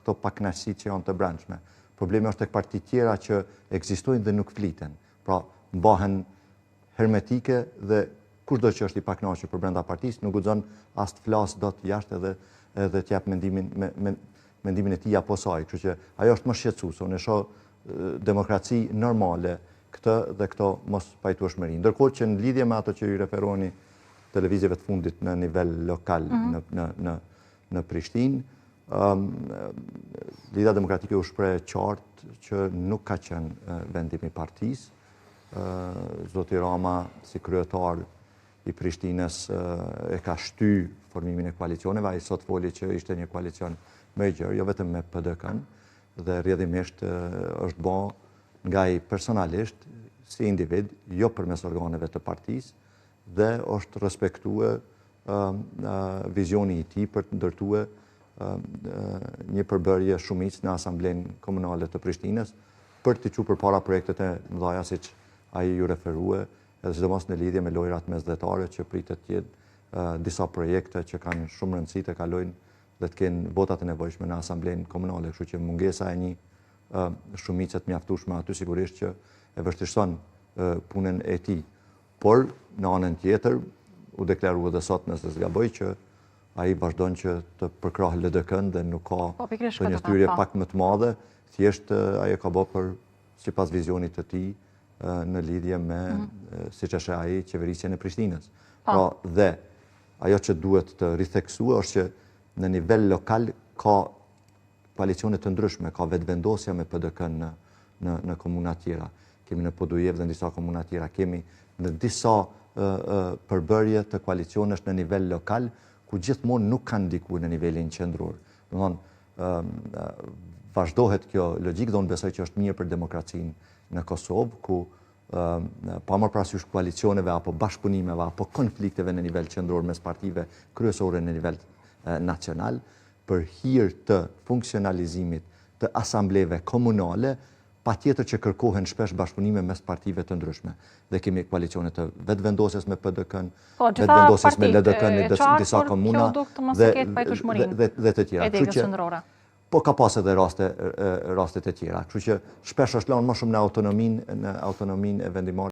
këto pakënaqësi që janë të brendshme. Problemi është tek partitë tjera që ekzistojnë dhe nuk fliten. Pra, mbahen hermetike dhe kushdo që është i pakënaqur për brenda partisë nuk guxon as të flasë dot jashtë edhe të jap mendimin e tij apo saj. Kështu që ajo është më shqetësuese. Unë e shoh demokraci normale këtë dhe këto mos pajtueshmëri. Ndërkohë që në lidhje me ato që ju referoni televizjeve të fundit në nivel lokal në Prishtinë, Lidhja Demokratike u shpreh qartë që nuk ka qenë vendim i partisë. Zoti Rama, si kryetar i Prishtinës, e ka shty formimin e koalicioneve. Ai sot foli që ishte një koalicion më i gjerë, jo vetëm me PDK-n, dhe rrjedhimisht është bë nga ai personalisht, si individ, jo përmes organeve të partisë, dhe është respektuar vizioni i tij për të ndërtuar një përbërje shumicë në Asamblenë Komunale të Prishtinës për të çuar përpara projektet e mëdha siç ai ju referue, edhe sidomos në lidhje me lojrat mesdhetare që pritet të jetë disa projekte që kanë shumë rëndësi të kalojnë dhe të kenë votat e nevojshme në Asamblenë Komunale, kështu që mungesa e një shumice të mjaftueshme aty sigurisht që e vështirëson punën e tij. Por në anën tjetër u deklarua edhe sot nëse s'gaboj që ai vazhdon që të përkrahë LDK-n dhe nuk ka të një thyrje pak më të madhe, thjesht ai e ka bërë për sipas vizionit të tij në lidhje me siç e sheh ai qeverisjen e Prishtinës. Pra dhe ajo që duhet të ritheksuar është që në nivel lokal ka koalicione të ndryshme, ka vetëvendosja me PDK-n në komuna tjera. Kemi në Podujev dhe në disa komuna tjera, kemi në disa përbërje të koalicionesh në nivel lokal, ku gjithmonë nuk kanë ndikuar në nivelin qendror. Domthonë, vazhdohet kjo logjik dhe unë besoj që është mirë për demokracinë në Kosovë, ku pa marrë parasysh koalicioneve apo bashkëpunimeve apo konflikteve në nivel qendror mes partive kryesore në nivel nacional, për hir të funksionalizimit të asambleve komunale, patjetër që kërkohen shpesh bashkëpunime mes partive të ndryshme. Dhe kemi koalicione të vetëvendosjes me PDK-n, vetëvendosjes me LDK-n në disa komuna dhe të tjera. Po ka pas edhe rastet e tjera. Kështu që shpesh është lënë më shumë në autonominë e vendimare